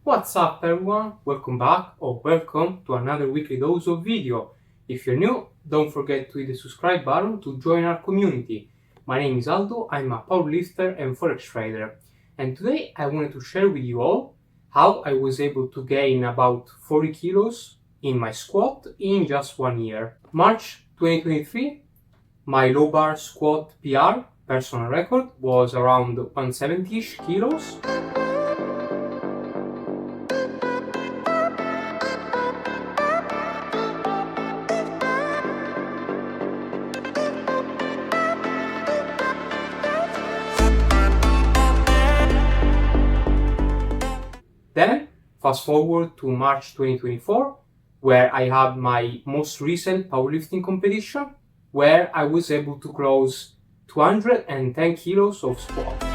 What's up everyone? Welcome back or welcome to another weekly dose of video. If you're new, don't forget to hit the subscribe button to join our community. My name is Aldo, I'm a powerlifter and forex trader. And today I wanted to share with you all how I was able to gain about 40 kilos in my squat in just 1 year. March 2023, my low bar squat PR, personal record, was around 170-ish kilos. Then, fast forward to March 2024, where I had my most recent powerlifting competition, where I was able to close 210 kilos of squat.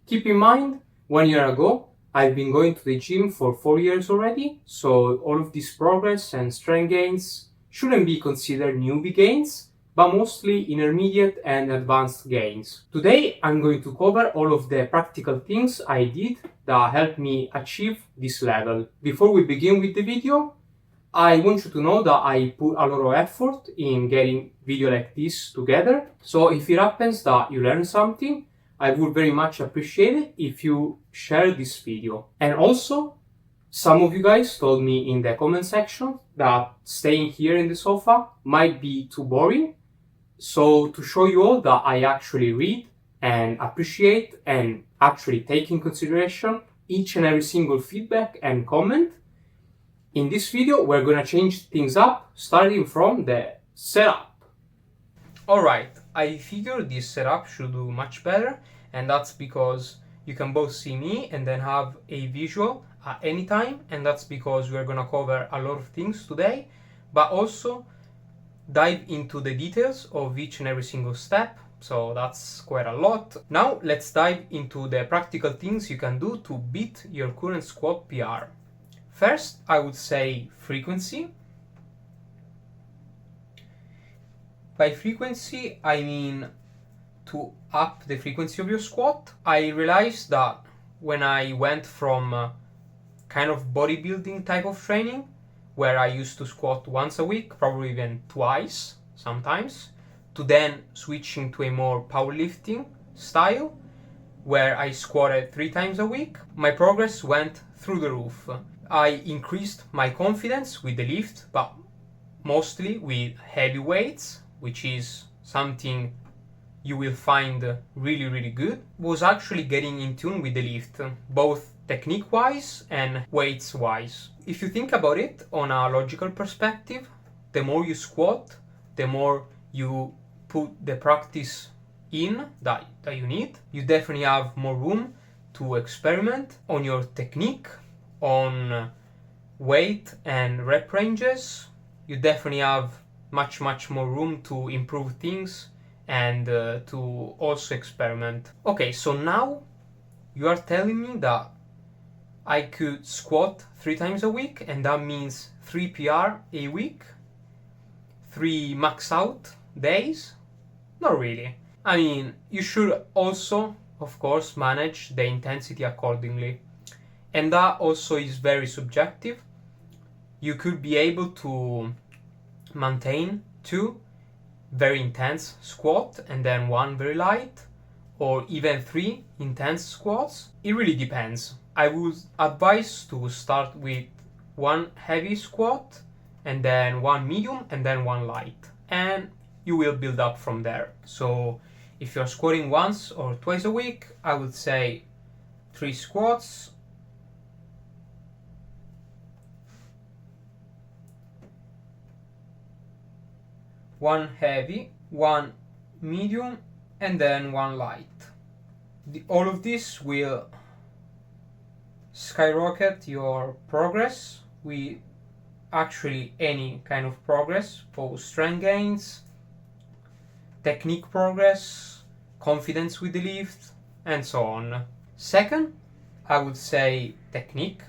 Keep in mind, 1 year ago, I've been going to the gym for 4 years already, so all of this progress and strength gains shouldn't be considered newbie gains, but mostly intermediate and advanced gains. Today, I'm going to cover all of the practical things I did that helped me achieve this level. Before we begin with the video, I want you to know that I put a lot of effort in getting video like this together, so if it happens that you learn something, I would very much appreciate it if you share this video. And also, some of you guys told me in the comment section that staying here in the sofa might be too boring. So to show you all that I actually read and appreciate and actually take in consideration each and every single feedback and comment, in this video we're gonna change things up starting from the setup. Alright, I figured this setup should do much better, and that's because you can both see me and then have a visual at any time, and that's because we're gonna cover a lot of things today, but also dive into the details of each and every single step, so that's quite a lot. Now let's dive into the practical things you can do to beat your current squat PR. First, I would say frequency. By frequency, I mean to up the frequency of your squat. I realized that when I went from kind of bodybuilding type of training, where I used to squat once a week, probably even twice sometimes, to then switching to a more powerlifting style, where I squatted 3 times a week, my progress went through the roof. I increased my confidence with the lift, but mostly with heavy weights, which is something you will find really good. Was actually getting in tune with the lift, both technique wise and weights wise. If you think about it on a logical perspective, the more you squat, the more you put the practice in that you need. You definitely have more room to experiment on your technique, on weight and rep ranges. You definitely have much more room to improve things and to also experiment. Okay, so now you are telling me that I could squat 3 times a week, and that means 3 PR a week, 3 max out days? Not really. I mean, you should also, of course, manage the intensity accordingly. And that also is very subjective. You could be able to maintain 2 very intense squat and then 1 very light, or even 3 intense squats. It really depends. I would advise to start with 1 heavy squat and then 1 medium and then 1 light, and you will build up from there. So if you're squatting once or twice a week, I would say 3 squats, 1 heavy, 1 medium, and then 1 light. All of this will skyrocket your progress with actually any kind of progress, for strength gains, technique progress, confidence with the lift, and so on. Second, I would say technique.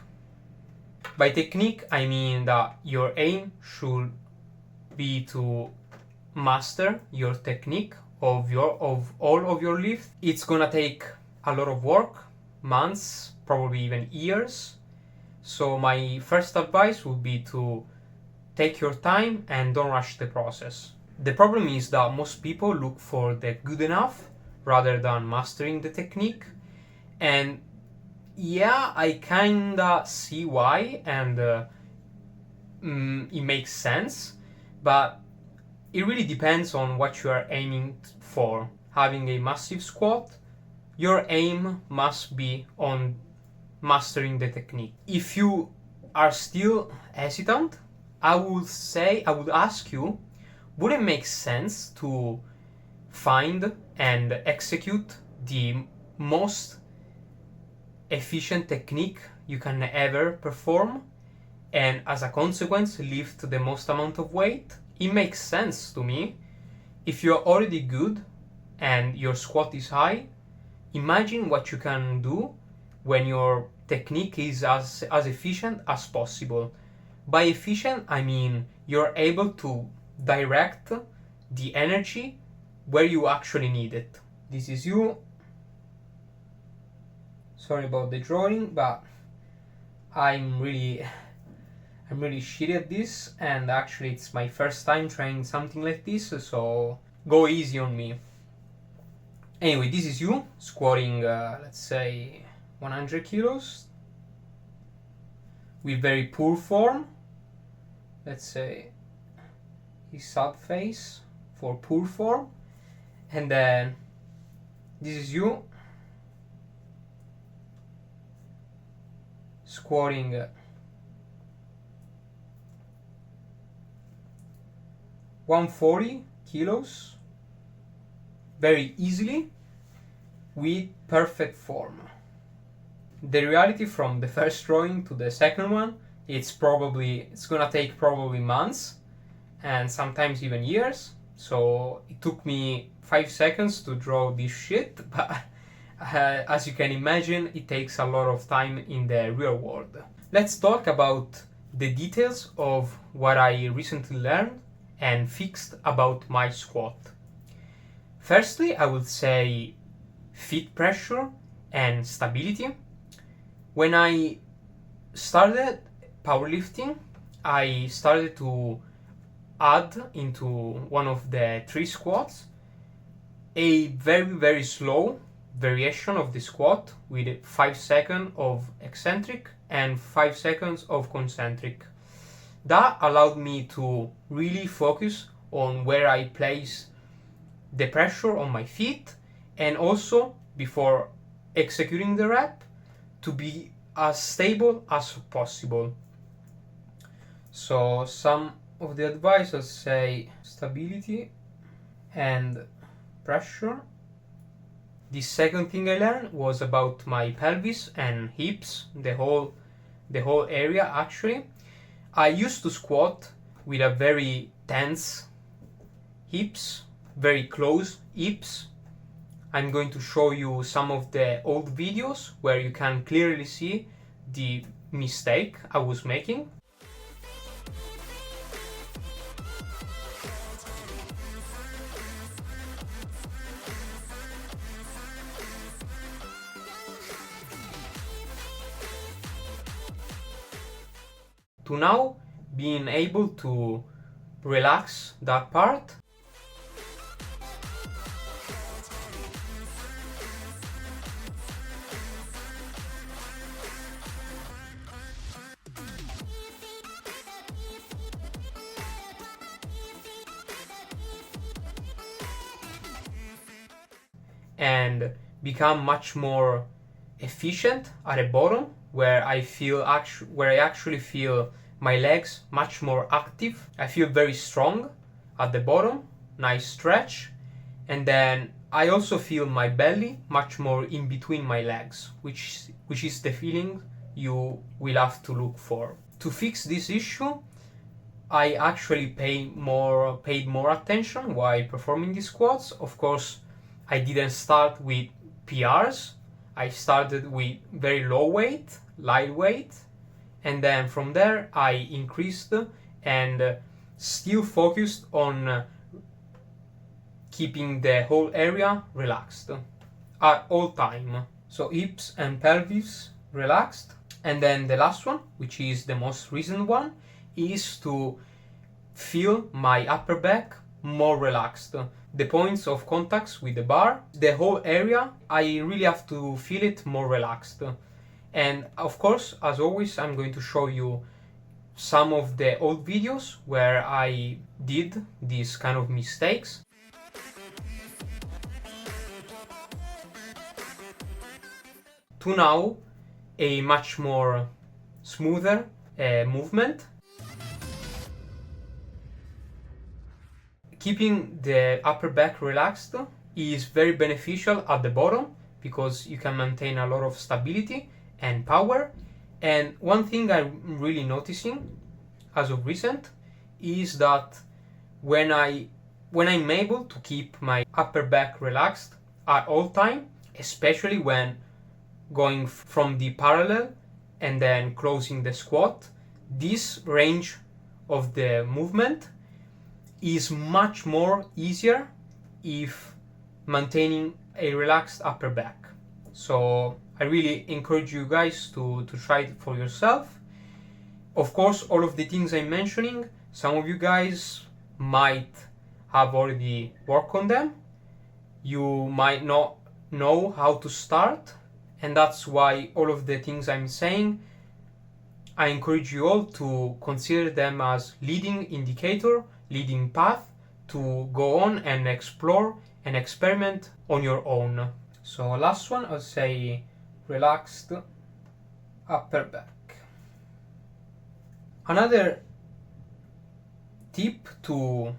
By technique, I mean that your aim should be to master your technique of all of your lift. It's gonna take a lot of work, months, probably even years. So my first advice would be to take your time and don't rush the process. The problem is that most people look for the good enough rather than mastering the technique. And yeah, I kinda see why, and it makes sense, but it really depends on what you are aiming for. Having a massive squat, your aim must be on mastering the technique. If you are still hesitant, I would ask you, would it make sense to find and execute the most efficient technique you can ever perform, and as a consequence lift the most amount of weight? It makes sense to me. If you're already good and your squat is high, imagine what you can do when your technique is as efficient as possible. By efficient, I mean you're able to direct the energy where you actually need it. This is you. Sorry about the drawing, but I'm really shitty at this, and actually it's my first time trying something like this, so go easy on me. Anyway, this is you squatting, let's say 100 kilos with very poor form. Let's say his sub face for poor form, and then this is you squatting 140 kilos very easily with perfect form. The reality from the first drawing to the second one, it's gonna take probably months and sometimes even years. So it took me 5 seconds to draw this shit, but as you can imagine, it takes a lot of time in the real world. Let's talk about the details of what I recently learned and fixed about my squat. Firstly, I would say feet pressure and stability. When I started powerlifting, I started to add into one of the 3 squats a very, very slow variation of the squat with 5 seconds of eccentric and 5 seconds of concentric. That allowed me to really focus on where I place the pressure on my feet, and also before executing the rep to be as stable as possible. So some of the advice, I'll say stability and pressure. The second thing I learned was about my pelvis and hips, the whole area actually. I used to squat with a very tense hips, very close hips. I'm going to show you some of the old videos where you can clearly see the mistake I was making. To now being able to relax that part. And become much more efficient at the bottom, where I actually feel my legs much more active. I feel very strong at the bottom, nice stretch, and then I also feel my belly much more in between my legs, which is the feeling you will have to look for. To fix this issue, I actually paid more attention while performing these squats. Of course, I didn't start with PRs. I started with very low weight, light weight, and then from there I increased and still focused on keeping the whole area relaxed at all time. So hips and pelvis relaxed. And then the last one, which is the most recent one, is to feel my upper back more relaxed. The points of contacts with the bar, the whole area, I really have to feel it more relaxed. And of course, as always, I'm going to show you some of the old videos where I did these kind of mistakes. To now a much more smoother movement. Keeping the upper back relaxed is very beneficial at the bottom because you can maintain a lot of stability and power. And one thing I'm really noticing as of recent is that when I'm able to keep my upper back relaxed at all time, especially when going from the parallel and then closing the squat, this range of the movement is much more easier if maintaining a relaxed upper back. So I really encourage you guys to try it for yourself. Of course, all of the things I'm mentioning, some of you guys might have already worked on them. You might not know how to start, and that's why all of the things I'm saying, I encourage you all to consider them as leading indicator, leading path to go on and explore and experiment on your own. So last one, I'll say relaxed upper back. Another tip to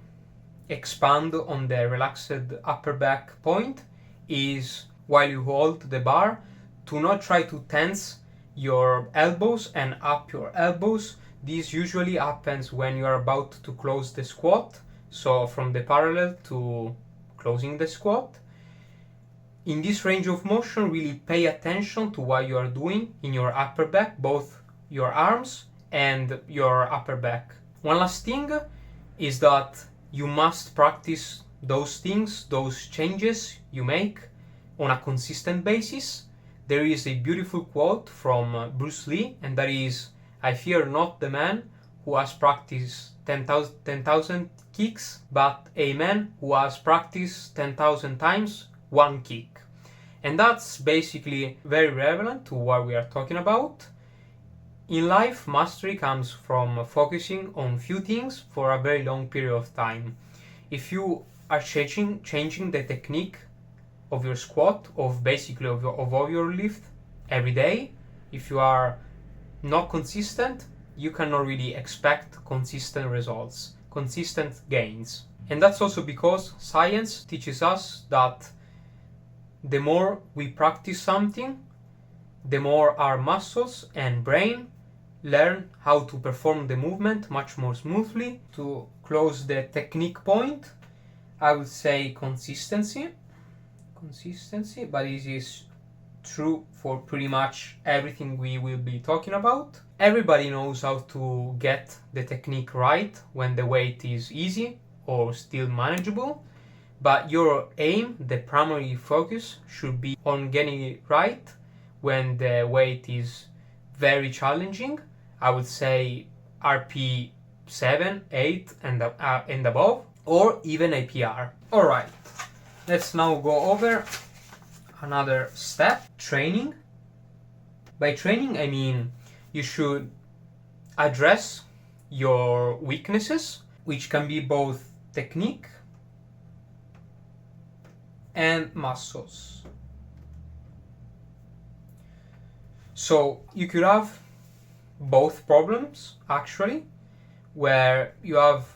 expand on the relaxed upper back point is while you hold the bar, to not try to tense your elbows and up your elbows. This usually happens when you are about to close the squat, so from the parallel to closing the squat. In this range of motion, really pay attention to what you are doing in your upper back, both your arms and your upper back. One last thing is that you must practice those things, those changes you make on a consistent basis. There is a beautiful quote from Bruce Lee, and that is, "I fear not the man who has practiced 10,000 kicks, but a man who has practiced 10,000 times one kick." And that's basically very relevant to what we are talking about. In life, mastery comes from focusing on few things for a very long period of time. If you are changing the technique of your squat, of all your lift every day, if you are not consistent, you cannot really expect consistent results, consistent gains. And that's also because science teaches us that the more we practice something, the more our muscles and brain learn how to perform the movement much more smoothly. To close the technique point, I would say consistency, but this is true for pretty much everything we will be talking about. Everybody knows how to get the technique right when the weight is easy or still manageable, but your aim, the primary focus, should be on getting it right when the weight is very challenging. I would say RP 7, 8 and above, or even a PR. Alright, let's now go over another step, training. By training, I mean you should address your weaknesses, which can be both technique and muscles. So you could have both problems actually, where you have,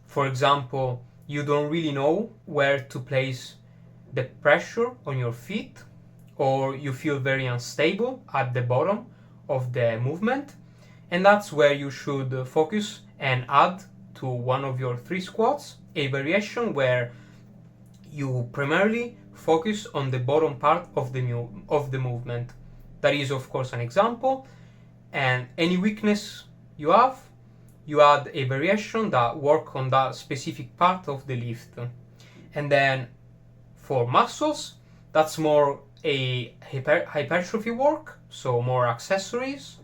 for example, you don't really know where to place the pressure on your feet, or you feel very unstable at the bottom of the movement, and that's where you should focus and add to one of your 3 squats a variation where you primarily focus on the bottom part of the movement. That is, of course, an example, and any weakness you have, you add a variation that work on that specific part of the lift. And then for muscles, that's more a hypertrophy work, so more accessories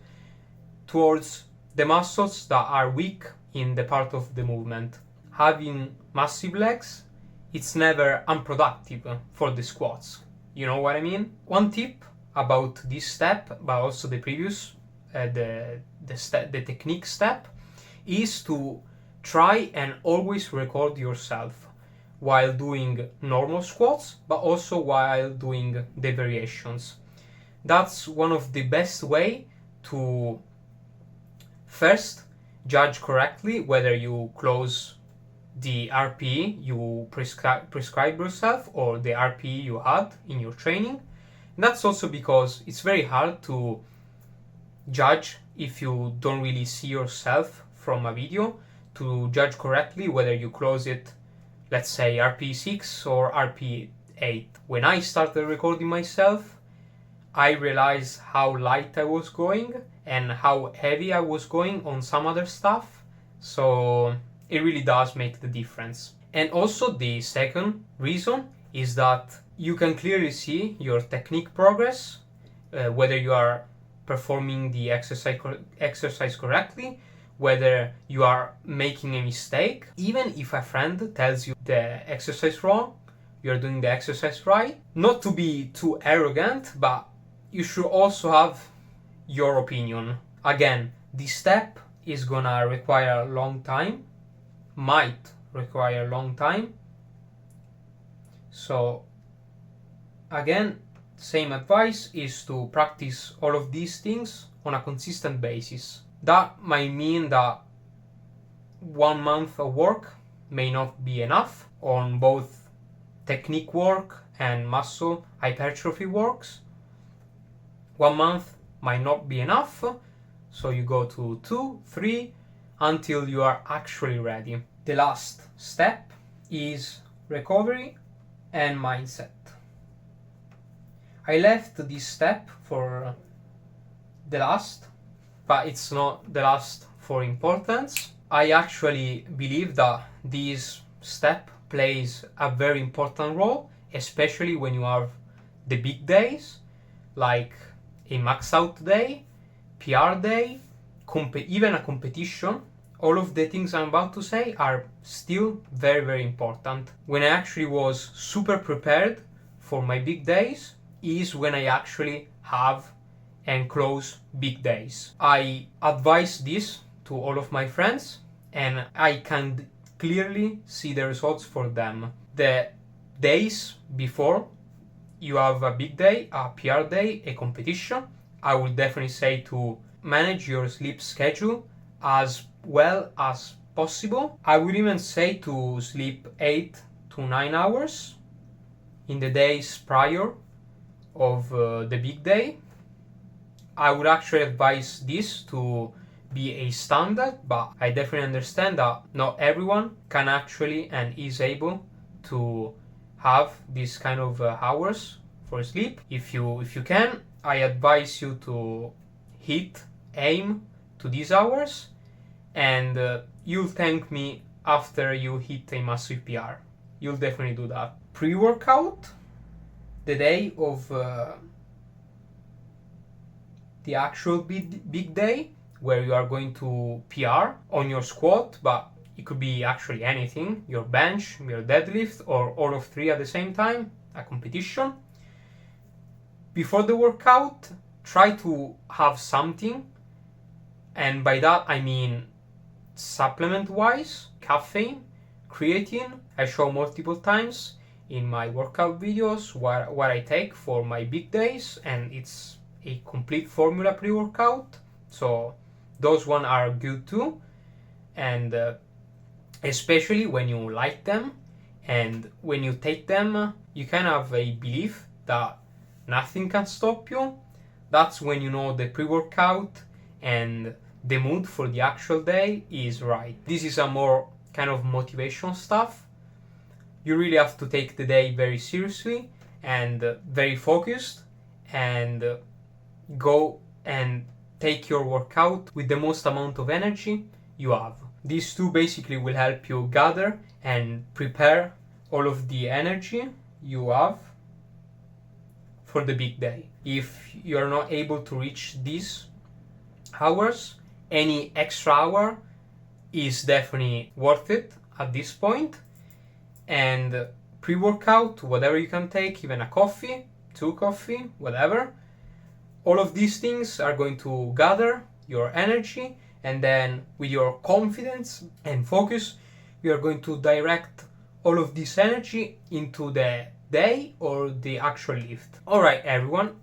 towards the muscles that are weak in the part of the movement. Having massive legs, it's never unproductive for the squats. You know what I mean? One tip about this step, but also the previous, the technique step, is to try and always record yourself while doing normal squats, but also while doing the variations. That's one of the best way to first judge correctly whether you close the RPE you prescribe yourself or the RPE you had in your training. And that's also because it's very hard to judge if you don't really see yourself from a video, to judge correctly whether you close it, let's say RPE 6 or RPE 8. When I started recording myself, I realized how light I was going and how heavy I was going on some other stuff. So it really does make the difference. And also the second reason is that you can clearly see your technique progress, whether you are performing the exercise correctly, whether you are making a mistake. Even if a friend tells you the exercise wrong, you're doing the exercise right. Not to be too arrogant, but you should also have your opinion. Again, this step is gonna require a long time, might require a long time. So again, same advice is to practice all of these things on a consistent basis. That might mean that 1 month of work may not be enough on both technique work and muscle hypertrophy works. 1 month might not be enough, so you go to 2, 3, until you are actually ready. The last step is recovery and mindset. I left this step for the last, but it's not the last for importance. I actually believe that this step plays a very important role, especially when you have the big days, like a max out day, PR day, even a competition. All of the things I'm about to say are still very, very important. When I actually was super prepared for my big days is when I actually have and close big days. I advise this to all of my friends and I can clearly see the results for them. The days before you have a big day, a PR day, a competition, I would definitely say to manage your sleep schedule as well as possible. I would even say to sleep 8 to 9 hours in the days prior of the big day. I would actually advise this to be a standard, but I definitely understand that not everyone can actually and is able to have this kind of hours for sleep. If you can, I advise you to aim to these hours, and you'll thank me after you hit a massive PR. You'll definitely do that. Pre-workout, the day of the actual big day, where you are going to PR on your squat, but it could be actually anything, your bench, your deadlift, or all of 3 at the same time, a competition. Before the workout, try to have something, and by that I mean supplement-wise, caffeine, creatine. I show multiple times in my workout videos what I take for my big days, and it's a complete formula pre-workout, so those one are good too. And especially when you like them and when you take them, you kind of have a belief that nothing can stop you. That's when you know the pre-workout and the mood for the actual day is right. This is a more kind of motivation stuff. You really have to take the day very seriously and very focused, and go and take your workout with the most amount of energy you have. These two basically will help you gather and prepare all of the energy you have for the big day. If you're not able to reach these hours, any extra hour is definitely worth it at this point. And pre-workout, whatever you can take, even a coffee, 2 coffee, whatever, all of these things are going to gather your energy, and then with your confidence and focus, you are going to direct all of this energy into the day or the actual lift. Alright everyone,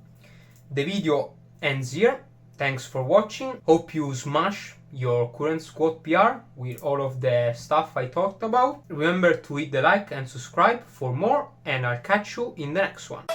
the video ends here. Thanks for watching. Hope you smash your current squat PR with all of the stuff I talked about. Remember to hit the like and subscribe for more, and I'll catch you in the next one.